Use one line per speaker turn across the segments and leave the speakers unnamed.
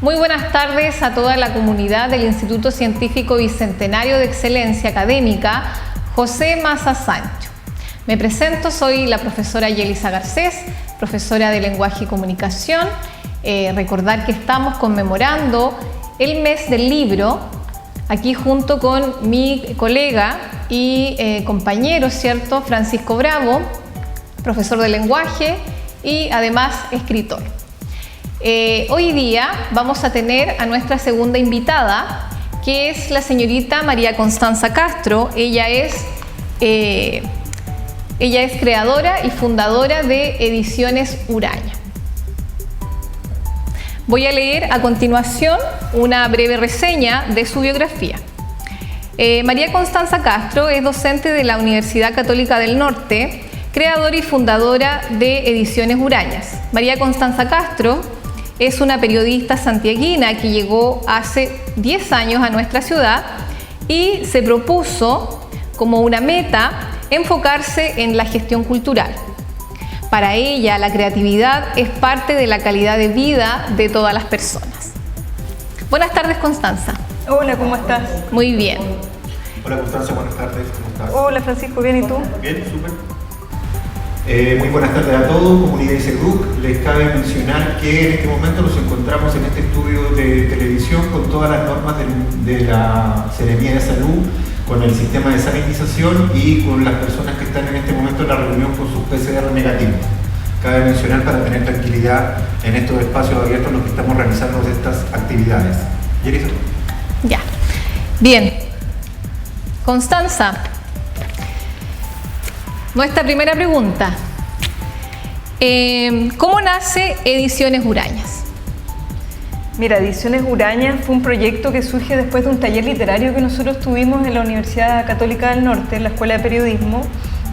Muy buenas tardes a toda la comunidad del Instituto Científico Bicentenario de Excelencia Académica José Massa Sancho. Me presento, soy la profesora Yelisa Garcés, profesora de Lenguaje y Comunicación. Recordar que estamos conmemorando el mes del libro, aquí junto con mi colega y compañero, ¿cierto?, Francisco Bravo, profesor de lenguaje y además escritor. Hoy día vamos a tener a nuestra segunda invitada, que es la señorita María Constanza Castro. Ella es creadora y fundadora de Ediciones Uraña. Voy a leer a continuación una breve reseña de su biografía. María Constanza Castro es docente de la Universidad Católica del Norte, creadora y fundadora de Ediciones Urañas. María Constanza Castro es una periodista santiaguina que llegó hace 10 años a nuestra ciudad y se propuso como una meta enfocarse en la gestión cultural. Para ella, la creatividad es parte de la calidad de vida de todas las personas. Buenas tardes, Constanza.
Hola, ¿cómo estás?
Muy bien.
Hola, Constanza, buenas tardes, ¿cómo estás?
Hola, Francisco, ¿bien y tú?
Bien, súper. Muy buenas tardes a todos, comunidad ISEGRUC. Les cabe mencionar que en este momento nos encontramos en este estudio de televisión con todas las normas de la Seremía de Salud, con el sistema de sanitización y con las personas que están en este momento en la reunión con sus PCR negativos. Cabe mencionar para tener tranquilidad en estos espacios abiertos en los que estamos realizando estas actividades. ¿Yelisa?
Ya. Bien. Constanza, nuestra primera pregunta. ¿Cómo nace Ediciones Urañas?
Mira, Ediciones Urañas fue un proyecto que surge después de un taller literario que nosotros tuvimos en la Universidad Católica del Norte, en la Escuela de Periodismo,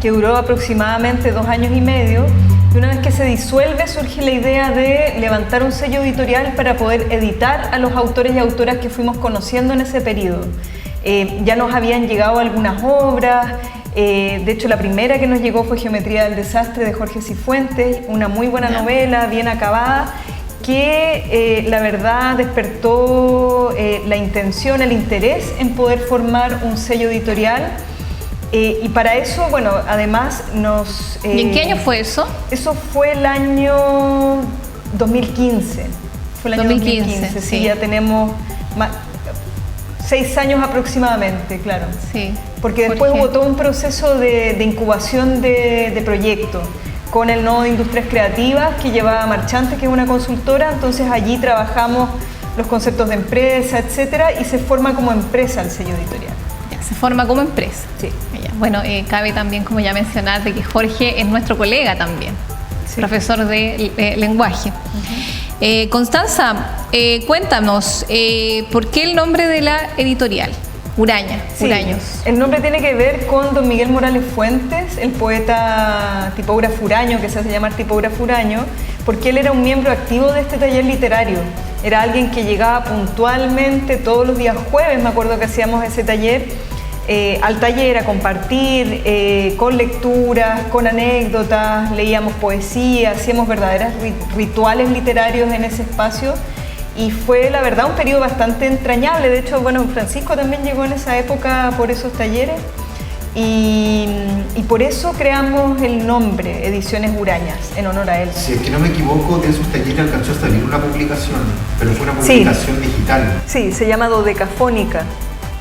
que duró aproximadamente 2 años y medio. Y una vez que se disuelve, surge la idea de levantar un sello editorial para poder editar a los autores y autoras que fuimos conociendo en ese periodo. Ya nos habían llegado algunas obras. De hecho, la primera que nos llegó fue Geometría del Desastre de Jorge Cifuentes, una muy buena novela, bien acabada, que la verdad despertó la intención, el interés en poder formar un sello editorial. Y para eso, bueno, además nos...
¿Y en qué año fue eso?
Eso fue el año 2015. Fue el año 2015, sí. Ya tenemos 6 años aproximadamente, claro. Sí. Porque después hubo todo un proceso de incubación de proyectos con el Nodo de Industrias Creativas que llevaba Marchantes, que es una consultora. Entonces allí trabajamos los conceptos de empresa, etcétera, y se forma como empresa el sello editorial.
Ya, se forma como empresa. Sí. Ya. Bueno, cabe también, como ya mencionar, de que Jorge es nuestro colega también, sí, profesor de lenguaje. Constanza, cuéntanos, ¿por qué el nombre de la editorial? Uraña, sí, Uraños.
El nombre tiene que ver con don Miguel Morales Fuentes, el poeta tipógrafo uraño, que se hace llamar tipógrafo uraño, porque él era un miembro activo de este taller literario. Era alguien que llegaba puntualmente todos los días jueves, me acuerdo que hacíamos ese taller, al taller a compartir, con lecturas, con anécdotas, leíamos poesía, hacíamos verdaderos rituales literarios en ese espacio. Y fue, la verdad, un periodo bastante entrañable. De hecho, bueno, Francisco también llegó en esa época por esos talleres y por eso creamos el nombre Ediciones Urañas, en honor a él.
Si es que no me equivoco, de esos talleres alcanzó a salir una publicación, pero fue una publicación digital.
Sí, se llama Dodecafónica.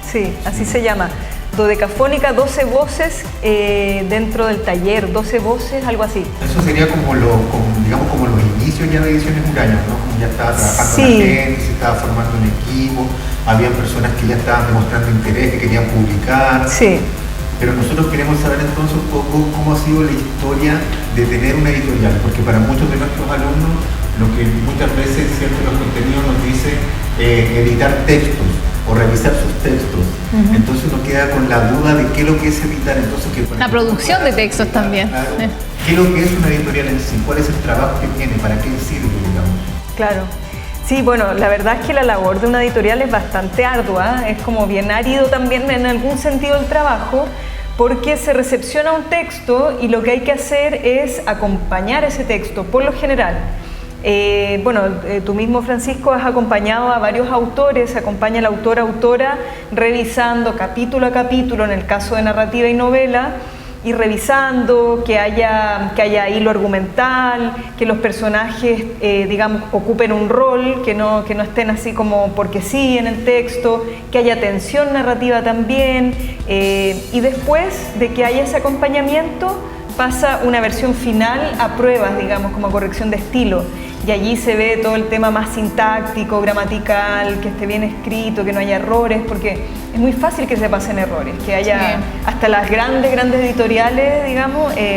Sí, así se llama. Dodecafónica, 12 voces dentro del taller, 12 voces, algo así.
Eso sería como los inicios ya de Ediciones Urañas, ¿no? Como ya estaba trabajando la gente, se estaba formando un equipo, había personas que ya estaban demostrando interés, que querían publicar. Sí. Pero nosotros queremos saber entonces un poco cómo ha sido la historia de tener una editorial, porque para muchos de nuestros alumnos, lo que muchas veces, ¿cierto?, los contenidos nos dice editar textos o revisar sus textos. Entonces uno queda con la duda de qué es lo que es editar. Entonces,
la producción de textos también.
Claro, ¿qué es lo que es una editorial en sí? ¿Cuál es el trabajo que tiene? ¿Para qué sirve, digamos?
Claro. Sí, bueno, la verdad es que la labor de una editorial es bastante ardua, es como bien árido también en algún sentido el trabajo, porque se recepciona un texto y lo que hay que hacer es acompañar ese texto, por lo general. Tú mismo, Francisco, has acompañado a varios autores, acompaña al autora revisando capítulo a capítulo, en el caso de narrativa y novela, y revisando que haya hilo argumental, que los personajes, ocupen un rol, que no estén así como porque sí en el texto, que haya tensión narrativa también, y después de que haya ese acompañamiento, pasa una versión final a pruebas, como corrección de estilo. Y allí se ve todo el tema más sintáctico, gramatical, que esté bien escrito, que no haya errores, porque es muy fácil que se pasen errores, que haya hasta las grandes editoriales,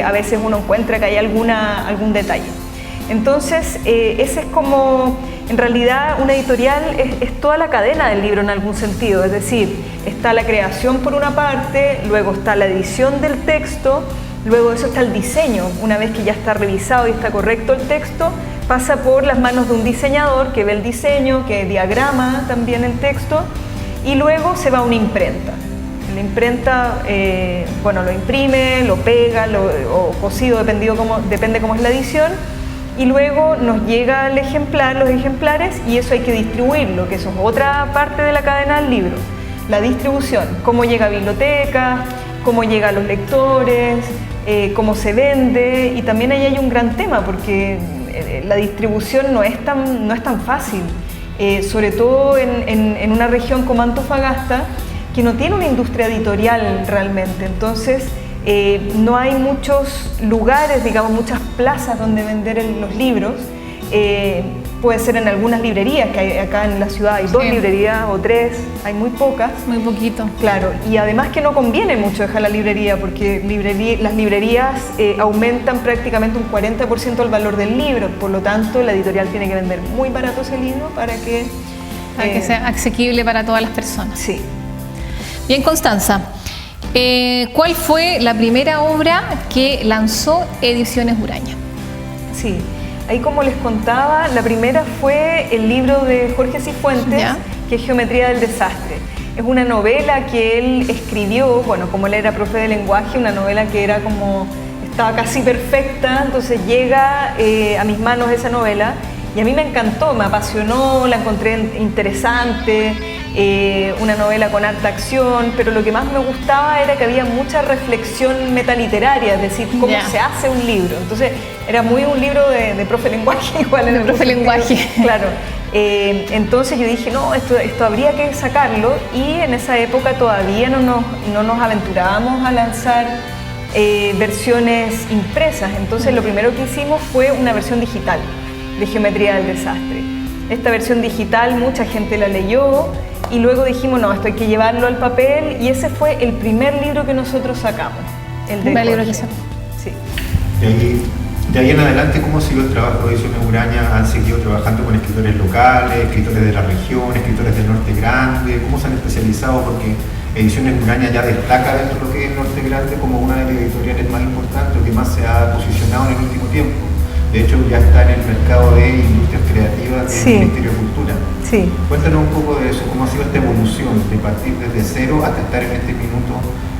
a veces uno encuentra que hay algún detalle. Entonces, ese es como, en realidad, una editorial es toda la cadena del libro en algún sentido, es decir, está la creación por una parte, luego está la edición del texto, luego de eso está el diseño. Una vez que ya está revisado y está correcto el texto, pasa por las manos de un diseñador que ve el diseño, que diagrama también el texto, y luego se va a una imprenta. La imprenta, lo imprime, lo pega, o cosido, depende cómo es la edición, y luego nos llega los ejemplares, y eso hay que distribuirlo, que eso es otra parte de la cadena del libro. La distribución, cómo llega a bibliotecas, cómo llega a los lectores, cómo se vende, y también ahí hay un gran tema, porque la distribución no es tan fácil, sobre todo en una región como Antofagasta, que no tiene una industria editorial realmente. Entonces no hay muchos lugares, muchas plazas donde vender los libros. Puede ser en algunas librerías, que hay acá en la ciudad hay 2 librerías o 3, hay muy pocas.
Muy poquito.
Claro, y además que no conviene mucho dejar la librería, porque las librerías aumentan prácticamente un 40% el valor del libro, por lo tanto la editorial tiene que vender muy barato ese libro para que
sea asequible para todas las personas.
Sí.
Bien, Constanza, ¿cuál fue la primera obra que lanzó Ediciones Uraña?
Sí. Ahí, como les contaba, la primera fue el libro de Jorge Cifuentes, que es Geometría del Desastre. Es una novela que él escribió, como él era profe de lenguaje, una novela que estaba casi perfecta, entonces llega a mis manos esa novela y a mí me encantó, me apasionó, la encontré interesante, una novela con harta acción, pero lo que más me gustaba era que había mucha reflexión metaliteraria, es decir, cómo se hace un libro. Entonces era muy un libro de profe de lenguaje igual.
De profe de lenguaje.
Claro. Entonces yo dije, no, esto habría que sacarlo, y en esa época todavía no nos aventurábamos a lanzar versiones impresas. Entonces lo primero que hicimos fue una versión digital de Geometría del Desastre. Esta versión digital mucha gente la leyó, y luego dijimos, no, esto hay que llevarlo al papel, y ese fue el primer libro que nosotros sacamos. El primer libro que sacamos. Sí.
De ahí en adelante, ¿cómo siguió el trabajo de Ediciones Uraña? ¿Han seguido trabajando con escritores locales, escritores de la región, escritores del Norte Grande? ¿Cómo se han especializado? Porque Ediciones Uraña ya destaca dentro de lo que es el Norte Grande como una de las editoriales más importantes, que más se ha posicionado en el último tiempo. De hecho, ya está en el mercado de industrias creativas del Ministerio de Cultura.
Sí.
Cuéntanos un poco de eso, cómo ha sido esta evolución de partir desde cero hasta estar en este minuto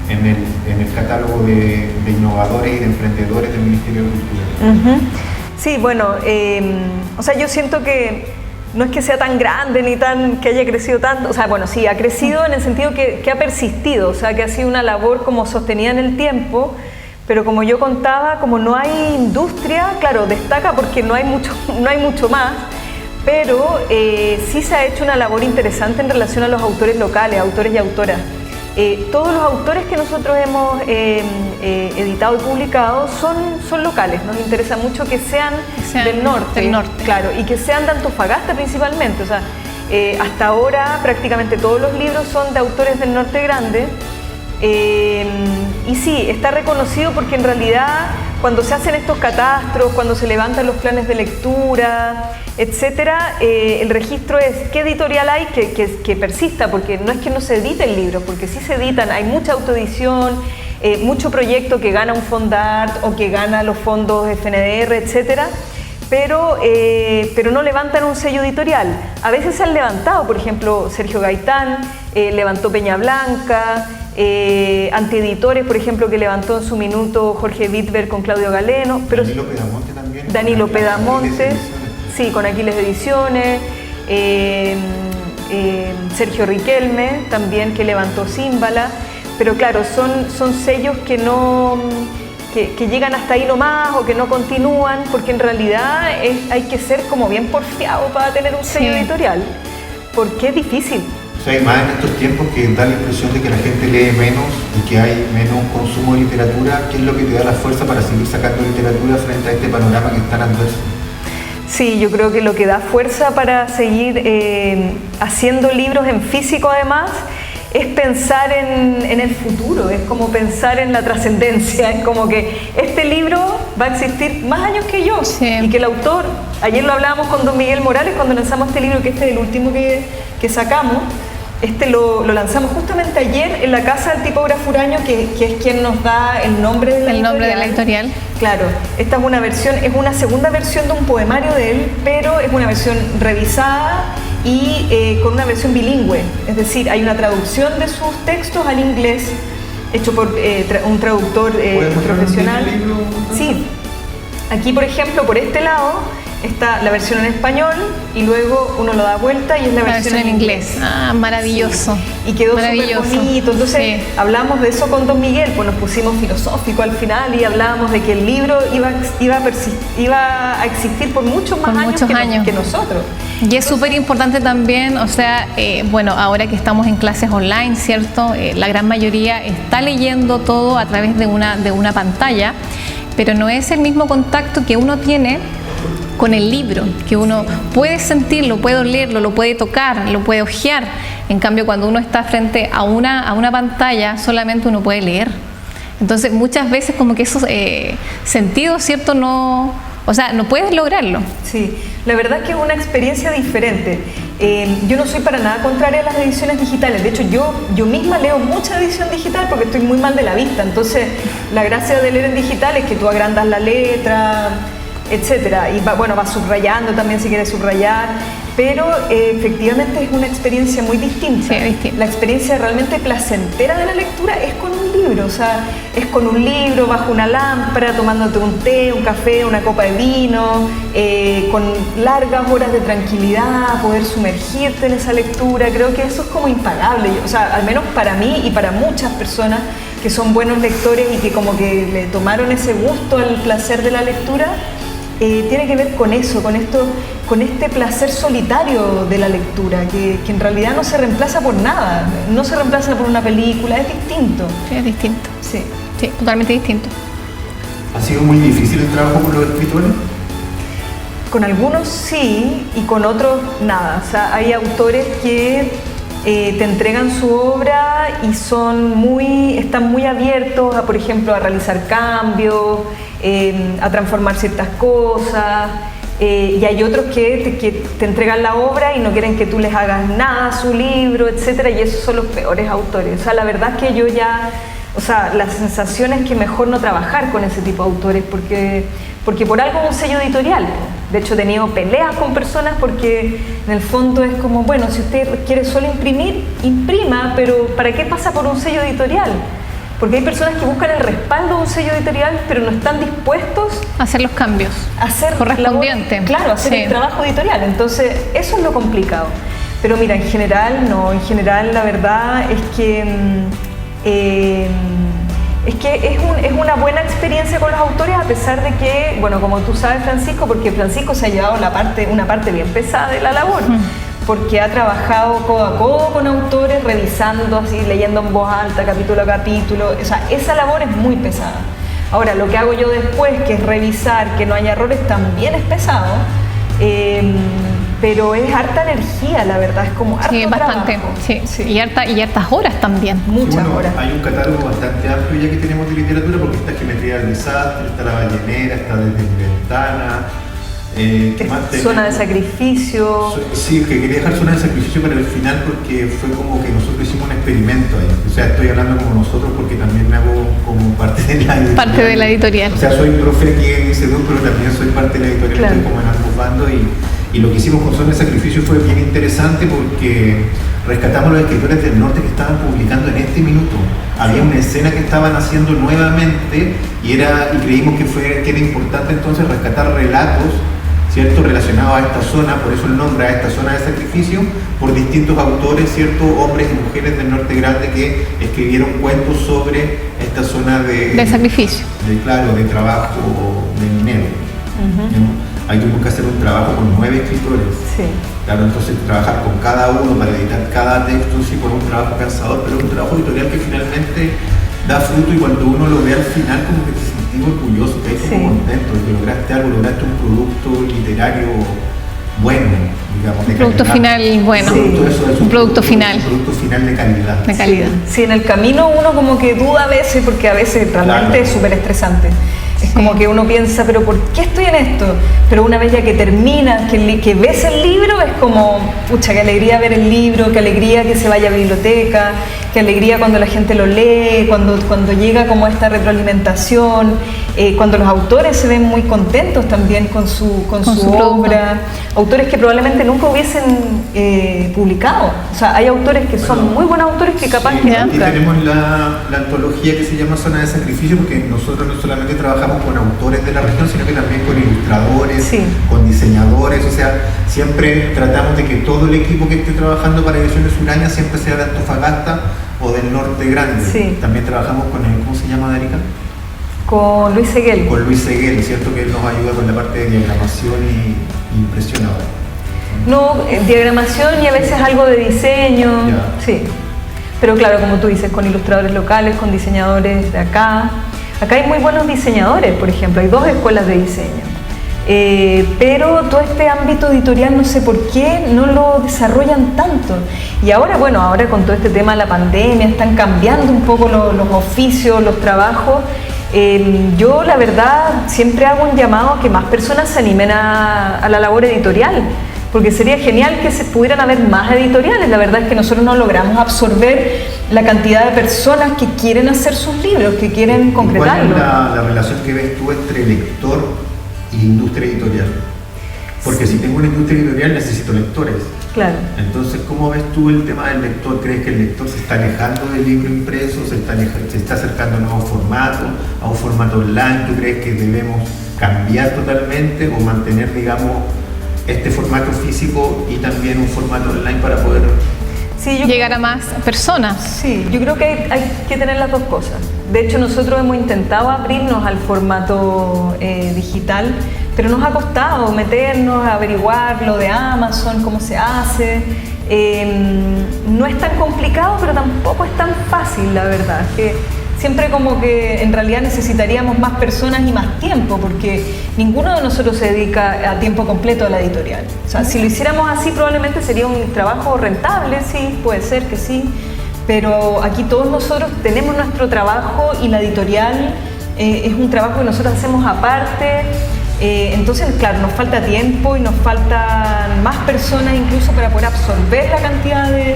en el catálogo de innovadores y de emprendedores del Ministerio de Cultura.
Sí, yo siento que no es que sea tan grande ni que haya crecido tanto, sí, ha crecido en el sentido que ha persistido, que ha sido una labor como sostenida en el tiempo. Pero como yo contaba, como no hay industria, claro, destaca porque no hay mucho más, pero sí se ha hecho una labor interesante en relación a los autores locales, autores y autoras. Todos los autores que nosotros hemos editado y publicado son locales. Nos interesa mucho que sean del norte, claro, y que sean de Antofagasta principalmente. Hasta ahora prácticamente todos los libros son de autores del Norte Grande. Y sí, está reconocido porque en realidad cuando se hacen estos catastros, cuando se levantan los planes de lectura, etcétera, el registro es qué editorial hay que persista, porque no es que no se editen libros, porque sí se editan, hay mucha autoedición, mucho proyecto que gana un Fondart o que gana los fondos FNDR, etcétera. Pero no levantan un sello editorial. A veces se han levantado, por ejemplo, Sergio Gaitán levantó Peña Blanca, Antieditores, por ejemplo, que levantó en su minuto Jorge Wittberg con Claudio Galeno. Pero
Danilo Pedamonte también.
Danilo Pedamonte, Sí, con Aquiles Ediciones, Sergio Riquelme también, que levantó Címbala, pero claro, son sellos que no... Que llegan hasta ahí nomás o que no continúan, porque en realidad hay que ser como bien porfiado para tener un sello editorial, porque es difícil.
O sea, hay más en estos tiempos que da la impresión de que la gente lee menos y que hay menos consumo de literatura. ¿Qué es lo que te da la fuerza para seguir sacando literatura frente a este panorama que es tan adverso?
Sí, yo creo que lo que da fuerza para seguir haciendo libros en físico además es pensar en el futuro, es como pensar en la trascendencia, es como que este libro va a existir más años que yo, y que el autor, ayer lo hablábamos con don Miguel Morales cuando lanzamos este libro, que este es el último que sacamos, lo lanzamos justamente ayer en la casa del tipógrafo Uraño, que es quien nos da el nombre de la editorial. Claro, esta es una versión, es una segunda versión de un poemario de él, pero es una versión revisada y con una versión bilingüe, es decir, hay una traducción de sus textos al inglés hecho por un traductor profesional.
¿El libro?
Sí, aquí por ejemplo, por este lado está la versión en español y luego uno lo da vuelta y es la versión en inglés.
Ah, maravilloso.
Sí. Y quedó súper bonito. Entonces hablamos de eso con don Miguel, pues nos pusimos filosófico al final y hablábamos de que el libro iba a existir por muchos años que nosotros.
Y es súper importante también, o sea, bueno, ahora que estamos en clases online, ¿cierto? La gran mayoría está leyendo todo a través de una pantalla, pero no es el mismo contacto que uno tiene con el libro, que uno puede sentirlo, puede olerlo, lo puede tocar, lo puede hojear. En cambio, cuando uno está frente a una pantalla, solamente uno puede leer. Entonces, muchas veces como que esos sentidos, ¿cierto? No puedes lograrlo.
Sí, la verdad es que es una experiencia diferente. Yo no soy para nada contraria a las ediciones digitales. De hecho, yo misma leo mucha edición digital porque estoy muy mal de la vista. Entonces, la gracia de leer en digital es que tú agrandas la letra, etcétera, y vas subrayando también si quieres subrayar, pero efectivamente es una experiencia muy distinta.
Sí, distinta.
La experiencia realmente placentera de la lectura es con un libro, o sea, es con un libro bajo una lámpara, tomándote un té, un café, una copa de vino, con largas horas de tranquilidad, poder sumergirte en esa lectura. Creo que eso es como impagable, o sea, al menos para mí y para muchas personas que son buenos lectores y que como que le tomaron ese gusto al placer de la lectura. Tiene que ver con eso, con este placer solitario de la lectura, que en realidad no se reemplaza por nada, no se reemplaza por una película, es distinto.
Sí, es distinto.
Sí,
totalmente distinto.
¿Ha sido muy difícil el trabajo con los escritores?
Con algunos sí y con otros nada. O sea, hay autores que te entregan su obra y están muy abiertos a, por ejemplo, a realizar cambios, a transformar ciertas cosas, y hay otros que te entregan la obra y no quieren que tú les hagas nada a su libro, etcétera, y esos son los peores autores. O sea, la verdad es que la sensación es que mejor no trabajar con ese tipo de autores porque por algo es un sello editorial. De hecho, he tenido peleas con personas porque en el fondo es como, bueno, si usted quiere solo imprimir, imprima, pero ¿para qué pasa por un sello editorial? Porque hay personas que buscan el respaldo de un sello editorial, pero no están dispuestos
a hacer los cambios correspondientes.
Claro, hacer el trabajo editorial. Entonces, eso es lo complicado. Pero mira, en general no. En general, la verdad es que es una buena experiencia con los autores, a pesar de que, bueno, como tú sabes, Francisco, porque Francisco se ha llevado una parte bien pesada de la labor. Porque ha trabajado codo a codo con autores, revisando, así, leyendo en voz alta, capítulo a capítulo. O sea, esa labor es muy pesada. Ahora, lo que hago yo después, que es revisar, que no haya errores, también es pesado, pero es harta energía, la verdad, es como harto
bastante,
trabajo.
Sí. Y hartas horas también.
Muchas horas.
Hay un catálogo bastante amplio ya que tenemos de literatura, porque está Geometría del Desastre, está La Ballenera, está Desde mi Ventana.
Zona de Sacrificio.
Sí, que quería dejar Zona de Sacrificio para el final porque fue como que nosotros hicimos un experimento ahí. O sea, estoy hablando como nosotros porque también me hago como parte de la editorial.
Parte de la editorial.
O sea, soy profe aquí en ICEDU, pero también soy parte de la editorial, claro. Estoy como en ambos bandos y lo que hicimos con Zona de Sacrificio fue bien interesante porque rescatamos los escritores del norte que estaban publicando en este minuto. Había una escena que estaban haciendo nuevamente y creímos que era importante entonces rescatar relatos, ¿cierto?, relacionados a esta zona, por eso el nombre, a esta zona de sacrificio, por distintos autores, ¿cierto?, hombres y mujeres del Norte Grande que escribieron cuentos sobre esta zona de
sacrificio.
Claro, de trabajo de minero. Ahí tuvimos que hacer un trabajo con 9 escritores.
Sí.
Claro, entonces trabajar con cada uno para editar cada texto, sí, fue un trabajo cansador, pero es un trabajo editorial que finalmente da fruto, y cuando uno lo ve al final como que te sentís orgulloso, te como contento de que lograste algo, lograste un producto literario bueno, digamos, de
producto
calidad.
Final bueno, un producto final. Un
producto final de calidad.
De calidad.
Sí, en el camino uno como que duda a veces, porque a veces realmente es súper estresante. Es como que uno piensa, pero ¿por qué estoy en esto? Pero una vez ya que terminas, que ves el libro, es como, pucha, qué alegría ver el libro, qué alegría que se vaya a biblioteca, qué alegría cuando la gente lo lee, cuando llega como esta retroalimentación, cuando los autores se ven muy contentos también con su obra, autores que probablemente nunca hubiesen publicado. O sea, hay autores que son muy buenos autores que capaz que nunca.
Aquí tenemos la antología que se llama Zona de Sacrificio, porque nosotros no solamente trabajamos con autores de la región, sino que también con ilustradores, con diseñadores, o sea, siempre tratamos de que todo el equipo que esté trabajando para Ediciones Uraña siempre sea de Antofagasta o del Norte Grande. También trabajamos con el, ¿cómo se llama, Darica?
Con Luis Seguel.
Con Luis Seguel, ¿cierto? Que él nos ayuda con la parte de diagramación y impresión ahora.
No, diagramación y a veces algo de diseño, sí. Pero claro, como tú dices, con ilustradores locales, con diseñadores de acá. Acá hay muy buenos diseñadores, por ejemplo, hay 2 escuelas de diseño. Pero todo este ámbito editorial no sé por qué no lo desarrollan tanto. Y ahora, bueno, ahora con todo este tema de la pandemia, están cambiando un poco los oficios, los trabajos. Yo la verdad siempre hago un llamado a que más personas se animen a la labor editorial, porque sería genial que se pudieran haber más editoriales. La verdad es que nosotros no logramos absorber la cantidad de personas que quieren hacer sus libros, que quieren concretarlo.
¿Cuál es la relación que ves tú entre lector e industria editorial? Porque si tengo una industria editorial necesito lectores.
Claro.
Entonces, ¿cómo ves tú el tema del lector? ¿Crees que el lector se está alejando del libro impreso, se está acercando a nuevos formatos, a un formato online? ¿Tú crees que debemos cambiar totalmente o mantener, digamos, este formato físico y también un formato online para poder
llegar a más personas?
Sí, yo creo que hay que tener las dos cosas. De hecho, nosotros hemos intentado abrirnos al formato digital, pero nos ha costado meternos, averiguar lo de Amazon, cómo se hace. No es tan complicado, pero tampoco es tan fácil, la verdad. Que siempre como que en realidad necesitaríamos más personas y más tiempo, porque ninguno de nosotros se dedica a tiempo completo a la editorial. O sea, si lo hiciéramos así probablemente sería un trabajo rentable, sí, puede ser que sí, pero aquí todos nosotros tenemos nuestro trabajo y la editorial es un trabajo que nosotros hacemos aparte. Entonces, claro, nos falta tiempo y nos faltan más personas incluso para poder absorber la cantidad de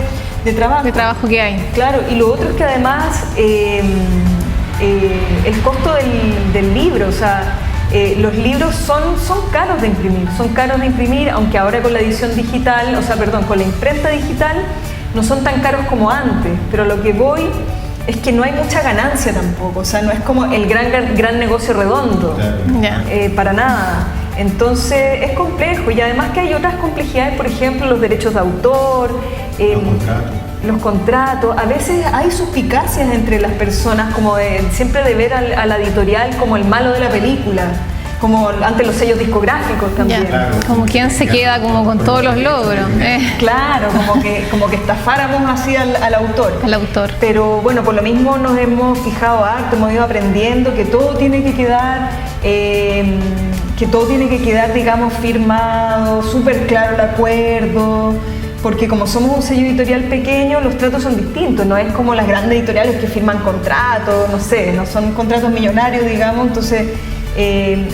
trabajo
que hay.
Claro, y lo otro es que además el costo del libro, o sea, los libros son caros de imprimir, aunque ahora con la edición digital, o sea, perdón, con la imprenta digital no son tan caros como antes, pero lo que voy es que no hay mucha ganancia tampoco, o sea, no es como el gran negocio redondo, para nada. Entonces es complejo, y además que hay otras complejidades, por ejemplo, los derechos de autor, los contratos. A veces hay suspicacias entre las personas, como siempre de ver a la editorial como el malo de la película, como ante los sellos discográficos también.
Claro.
Como quien se queda como con todos los logros.
Claro, como que estafáramos así al autor.
Al autor.
Pero bueno, por lo mismo nos hemos fijado harto, hemos ido aprendiendo que todo tiene que quedar, digamos, firmado, súper claro el acuerdo, porque como somos un sello editorial pequeño, los tratos son distintos, no es como las grandes editoriales que firman contratos, no sé, no son contratos millonarios, digamos, entonces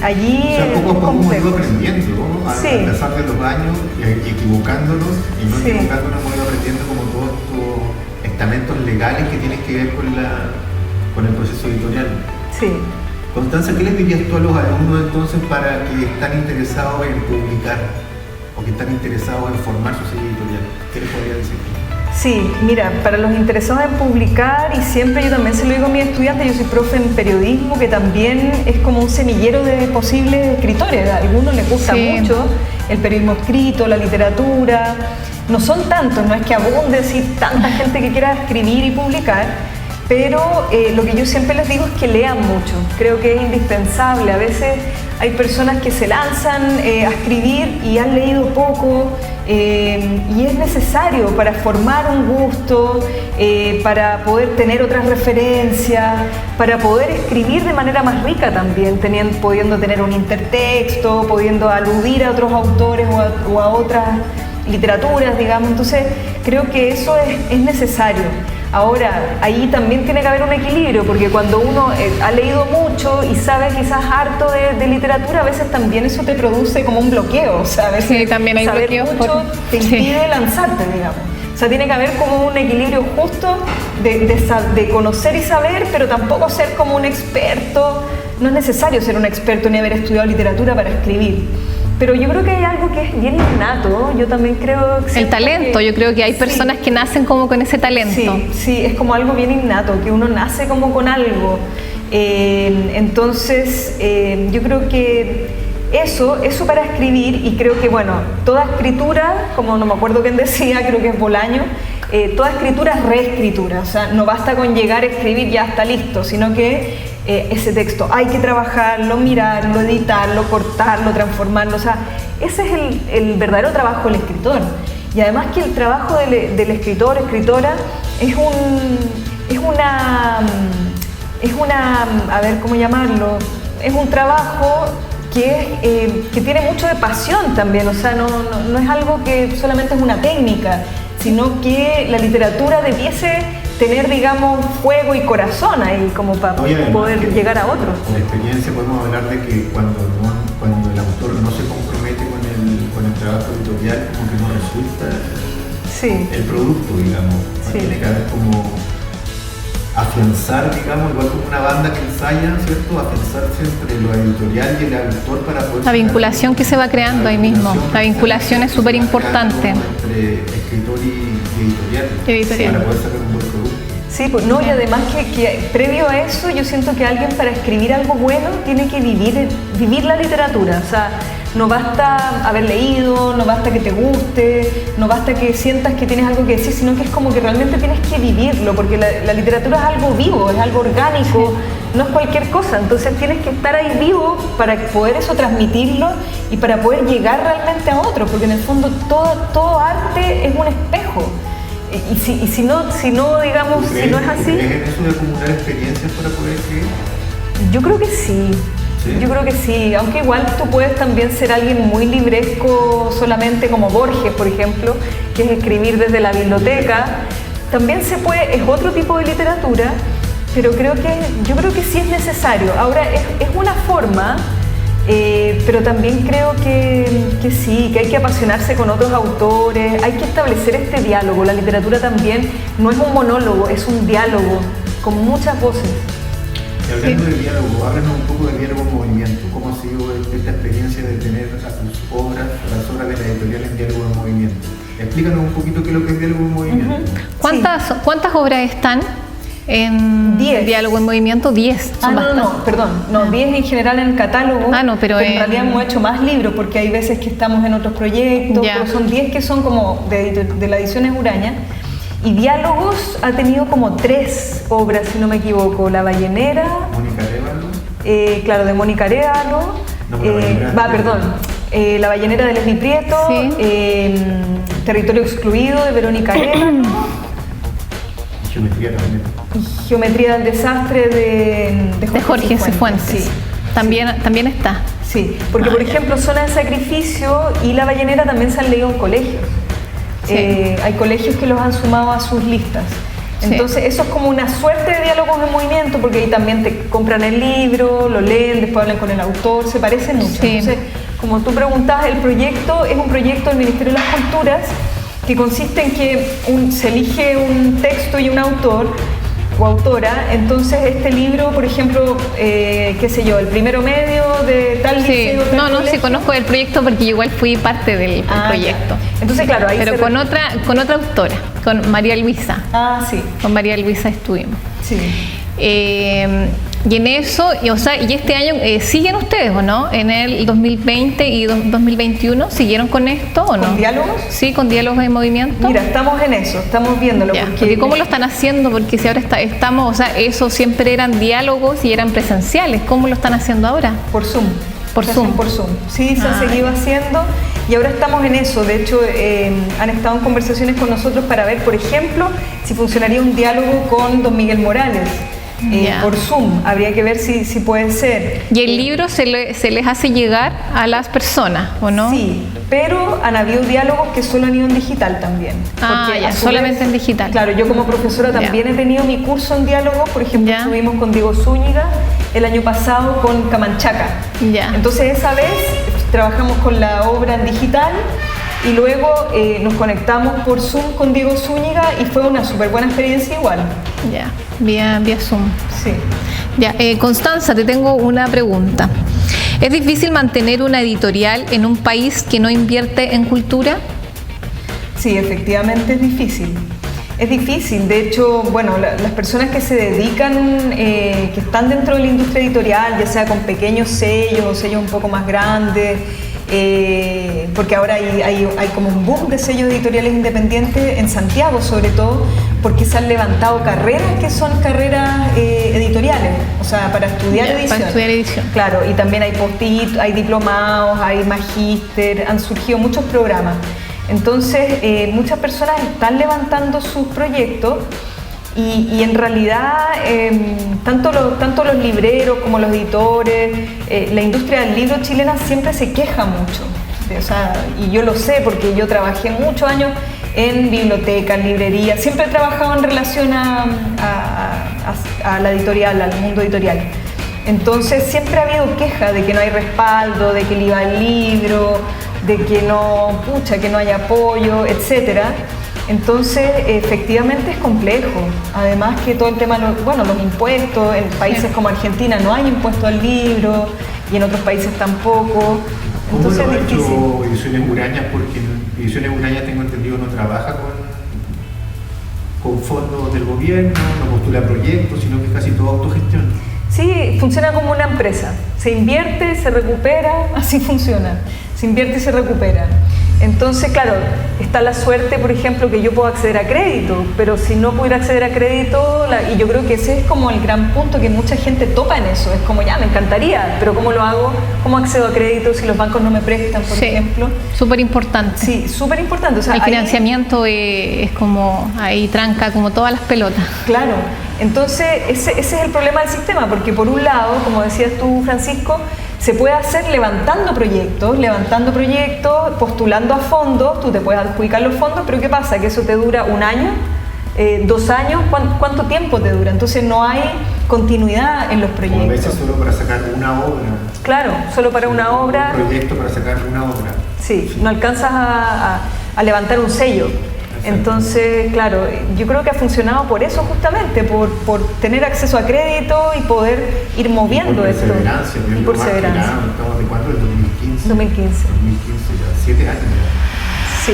allí
o sea, poco a poco hemos ido aprendiendo, ¿no? A pesar de los años, equivocándonos y no equivocándonos, hemos ido aprendiendo como todos estos estamentos legales que tienen que ver con el proceso editorial.
Sí.
Constanza, ¿qué les dirías tú a los alumnos entonces para que están interesados en publicar o que están interesados en formar su sello editorial? ¿Qué les podría decir?
Sí, mira, para los interesados en publicar, y siempre yo también se lo digo a mis estudiantes, yo soy profe en periodismo, que también es como un semillero de posibles escritores. A algunos les gusta mucho el periodismo escrito, la literatura. No son tantos, no es que abunde así tanta gente que quiera escribir y publicar, pero lo que yo siempre les digo es que lean mucho. Creo que es indispensable. A veces hay personas que se lanzan a escribir y han leído poco, y es necesario para formar un gusto, para poder tener otras referencias, para poder escribir de manera más rica también, pudiendo tener un intertexto, pudiendo aludir a otros autores o a otras literaturas, digamos. Entonces creo que eso es necesario. Ahora, ahí también tiene que haber un equilibrio, porque cuando uno ha leído mucho y sabe quizás harto de literatura, a veces también eso te produce como un bloqueo. O sea, a veces
también hay
saber
bloqueos
mucho te impide lanzarte, digamos. O sea, tiene que haber como un equilibrio justo de conocer y saber, pero tampoco ser como un experto. No es necesario ser un experto ni haber estudiado literatura para escribir. Pero yo creo que hay algo que es bien innato. Yo también creo que
el talento, yo creo que hay personas que nacen como con ese talento.
Sí, es como algo bien innato, que uno nace como con algo. Entonces, yo creo que eso para escribir, y creo que, bueno, toda escritura, como no me acuerdo quién decía, creo que es Bolaño, toda escritura es reescritura. O sea, no basta con llegar a escribir ya está listo, sino que ese texto hay que trabajarlo, mirarlo, editarlo, cortarlo, transformarlo. O sea, ese es el verdadero trabajo del escritor. Y además que el trabajo del escritor, escritora, es una, a ver, ¿cómo llamarlo? Es un trabajo que tiene mucho de pasión también. O sea, no es algo que solamente es una técnica, sino que la literatura debiese tener, digamos, fuego y corazón ahí, como para poder llegar a otros.
Por experiencia podemos hablar de que cuando el autor no se compromete con el trabajo editorial, como que no resulta el producto, digamos. Tiene que haber como afianzar, digamos, igual como una banda que ensaya, ¿cierto? Afianzarse entre lo editorial y el autor para poder...
La vinculación que se va creando ahí mismo, la vinculación es súper importante.
Entre escritor y editorial. Para poder sacar un buen producto.
Sí, pues no, y además que previo a eso yo siento que alguien para escribir algo bueno tiene que vivir la literatura. O sea, no basta haber leído, no basta que te guste, no basta que sientas que tienes algo que decir, sino que es como que realmente tienes que vivirlo, porque la literatura es algo vivo, es algo orgánico, no es cualquier cosa. Entonces tienes que estar ahí vivo para poder eso transmitirlo y para poder llegar realmente a otros, porque en el fondo todo arte es un espejo. Y si no, digamos, si no es así...
¿Crees en eso de acumular experiencias para poder escribir?
Yo creo que sí. Yo creo que sí, aunque igual tú puedes también ser alguien muy libresco solamente, como Borges, por ejemplo, que es escribir desde la biblioteca. También se puede, es otro tipo de literatura, pero yo creo que sí es necesario. Ahora, es una forma, pero también creo que sí, que hay que apasionarse con otros autores, hay que establecer este diálogo. La literatura también no es un monólogo, es un diálogo con muchas voces.
Y hablando de diálogo, háblanos un poco de diálogo en movimiento. ¿Cómo ha sido esta experiencia de tener a tus obras, a las obras de la editorial en diálogo en movimiento? Explícanos un poquito qué es lo que es diálogo en movimiento.
¿Cuántas obras están en
10.
Diálogo en movimiento? 10.
No, 10 en general en el catálogo.
Pero
en realidad hemos hecho más libros porque hay veces que estamos en otros proyectos, pero son 10 que son como de la edición Uraña. Y Diálogos ha tenido como 3 obras, si no me equivoco. La Ballenera.
Mónica Arévalo.
Claro, de Mónica Arévalo. La Ballenera de Leslie Prieto. Territorio Excluido de Verónica Arévalo.
Geometría también.
Y Geometría del Desastre de Jorge Cifuentes. Sí.
También está.
Sí, porque por ejemplo Zona de Sacrificio y La Ballenera también se han leído en colegios. Hay colegios que los han sumado a sus listas. Entonces eso es como una suerte de diálogos en movimiento, porque ahí también te compran el libro, lo leen, después hablan con el autor, se parecen mucho. Entonces, como tú preguntabas, el proyecto es un proyecto del Ministerio de las Culturas que consiste en que se elige un texto y un autor coautora. Entonces este libro, por ejemplo, qué sé yo, el primero medio de tal liceo, tal colegio.
Sí conozco el proyecto porque yo igual fui parte del proyecto.
Ya. Entonces, claro, ahí
pero con otra autora, con María Luisa.
Sí.
Con María Luisa estuvimos.
Sí.
Y en eso, y este año siguen ustedes, ¿o no? En el 2020 y 2021, ¿siguieron con esto o no?
¿Con diálogos?
Sí, con diálogos en movimiento.
Mira, estamos en eso, estamos viéndolo.
Porque ¿cómo lo están haciendo? Porque si ahora estamos, eso siempre eran diálogos y eran presenciales, ¿cómo lo están haciendo ahora?
Por Zoom.
Por Zoom.
Sí, se ha seguido haciendo y ahora estamos en eso. De hecho, han estado en conversaciones con nosotros para ver, por ejemplo, si funcionaría un diálogo con don Miguel Morales. Por Zoom, habría que ver si puede ser.
¿Y el libro se les hace llegar a las personas, o no?
Sí, pero han habido diálogos que solo han ido en digital también.
Solamente en digital.
Claro, yo como profesora también he tenido mi curso en diálogo, por ejemplo, estuvimos con Diego Zúñiga el año pasado con Camanchaca. Entonces esa vez trabajamos con la obra en digital y luego nos conectamos por Zoom con Diego Zúñiga y fue una súper buena experiencia igual.
Vía Zoom.
Sí.
Constanza, te tengo una pregunta. ¿Es difícil mantener una editorial en un país que no invierte en cultura?
Sí, efectivamente es difícil. Es difícil, de hecho, bueno, las personas que se dedican, que están dentro de la industria editorial, ya sea con pequeños sellos o sellos un poco más grandes, porque ahora hay como un boom de sellos editoriales independientes en Santiago sobre todo, porque se han levantado carreras que son carreras editoriales, o sea, para estudiar edición.
Para estudiar edición.
Claro, y también hay post-it, hay diplomados, hay magíster, han surgido muchos programas. Entonces, muchas personas están levantando sus proyectos y en realidad tanto los libreros como los editores, la industria del libro chilena siempre se queja mucho. O sea, y yo lo sé porque yo trabajé muchos años en bibliotecas, librerías, siempre he trabajado en relación a la editorial, al mundo editorial. Entonces siempre ha habido queja de que no hay respaldo, de que el IVA al libro, de que no hay apoyo, etcétera. Entonces, efectivamente es complejo. Además que todo el tema, los impuestos, en países como Argentina no hay impuesto al libro y en otros países tampoco. Entonces
¿Cómo lo ha
es difícil.
hecho Ediciones Uraña? Porque Ediciones Uraña, tengo entendido, no trabaja con fondos del gobierno, no postula proyectos, sino que es casi todo autogestión.
Sí, funciona como una empresa. Se invierte, se recupera, así funciona. Se invierte y se recupera. Entonces, claro, está la suerte, por ejemplo, que yo puedo acceder a crédito, pero si no pudiera acceder a crédito, y yo creo que ese es como el gran punto, que mucha gente topa en eso, es como, me encantaría, pero ¿cómo lo hago? ¿Cómo accedo a crédito si los bancos no me prestan, por ejemplo?
Súper importante.
Sí, súper importante. O sea,
el financiamiento es como, ahí tranca como todas las pelotas.
Claro, entonces ese es el problema del sistema, porque por un lado, como decías tú, Francisco, se puede hacer levantando proyectos, postulando a fondos, tú te puedes adjudicar los fondos, pero ¿qué pasa? Que eso te dura 1 año, 2 años, ¿cuánto tiempo te dura? Entonces no hay continuidad en los proyectos.
O a veces solo para sacar una obra.
Claro, solo para una obra.
Un proyecto para sacar una obra.
Sí, no alcanzas a levantar un sello. Entonces, claro, yo creo que ha funcionado por eso justamente, por tener acceso a crédito y poder ir moviendo esto.
Y perseverancia. ¿Estamos de cuándo? ¿El 2015?
2015.
2015, ya 7 años ya.
Sí.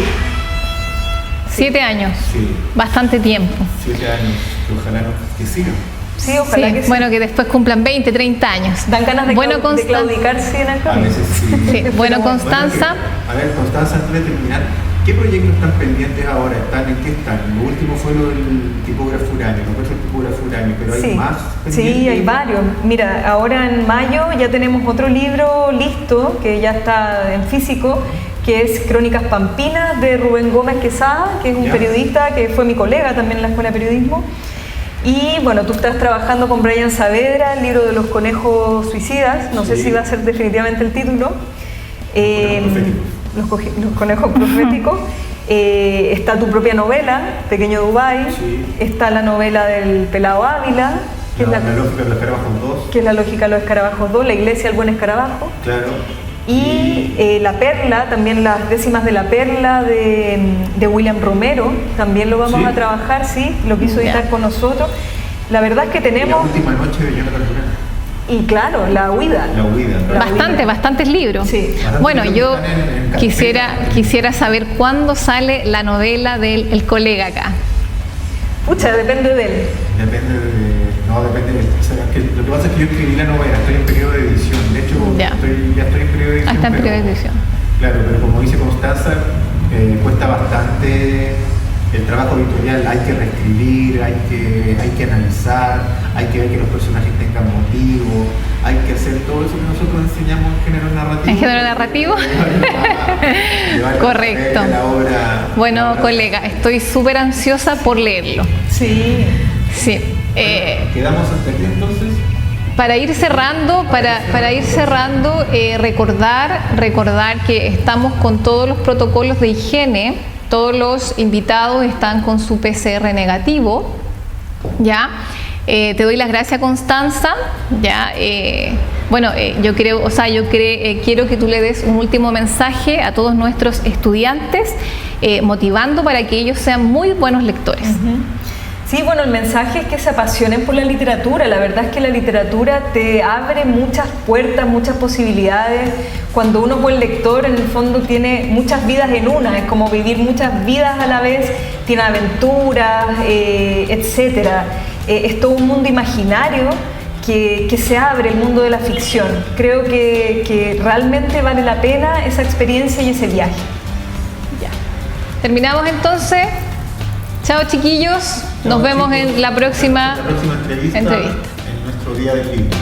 7 años. Sí. Bastante tiempo.
7 años, que ojalá que sigan.
Sí, ojalá que sí.
Bueno, que después cumplan 20, 30 años.
Dan ganas de claudicarse en el camino.
A veces sí.
Bueno, Constanza.
A ver, Constanza, antes de terminar, ¿qué proyectos están pendientes ahora? ¿En qué están? Lo último fue lo del tipógrafo Uraña, pero hay más pendientes.
Sí, hay varios. Mira, ahora en mayo ya tenemos otro libro listo, que ya está en físico, que es Crónicas Pampinas, de Rubén Gómez Quesada, que es un periodista que fue mi colega también en la Escuela de Periodismo. Y bueno, tú estás trabajando con Brian Saavedra, el libro de los conejos suicidas, no sé si va a ser definitivamente el título. Los conejos proféticos. Está tu propia novela, Pequeño Dubái. Está la novela del Pelao Ávila, que
la lógica de los escarabajos 2.
Que es la lógica de los escarabajos 2, la iglesia del buen escarabajo.
Claro.
Y La Perla, también las décimas de La Perla de William Romero, también lo vamos a trabajar, lo quiso editar con nosotros. La verdad es que tenemos...
La última noche de Jonathan Durán.
Y claro, La huida.
La huida.
Claro. Bastantes libros.
Sí.
Bueno, yo quisiera saber cuándo sale la novela del El colega acá.
Pucha, depende de él.
Depende de... lo que pasa es que yo escribí la novela, estoy en periodo de edición. De hecho, ya estoy en periodo de edición.
Está en periodo de edición.
Claro, pero como dice Constanza, cuesta bastante el trabajo editorial. Hay que reescribir, hay que analizar, hay que ver que los personajes tengan motivo, hay que hacer todo eso que nosotros enseñamos en género narrativo.
¿En género narrativo? Correcto. Bueno, colega, estoy súper ansiosa por leerlo.
Sí.
Sí.
¿Quedamos hasta aquí entonces?
Para ir cerrando, recordar que estamos con todos los protocolos de higiene, todos los invitados están con su PCR negativo, ¿ya? Te doy las gracias, Constanza, ¿ya? Quiero que tú le des un último mensaje a todos nuestros estudiantes, motivando para que ellos sean muy buenos lectores.
Sí, bueno, el mensaje es que se apasionen por la literatura. La verdad es que la literatura te abre muchas puertas, muchas posibilidades. Cuando uno es buen lector, en el fondo tiene muchas vidas en una, es como vivir muchas vidas a la vez, tiene aventuras, etcétera. Es todo un mundo imaginario que se abre, el mundo de la ficción. Creo que realmente vale la pena esa experiencia y ese viaje.
Ya. Terminamos entonces. Chao, chiquillos. Nos vemos en la próxima entrevista
en nuestro día del libro.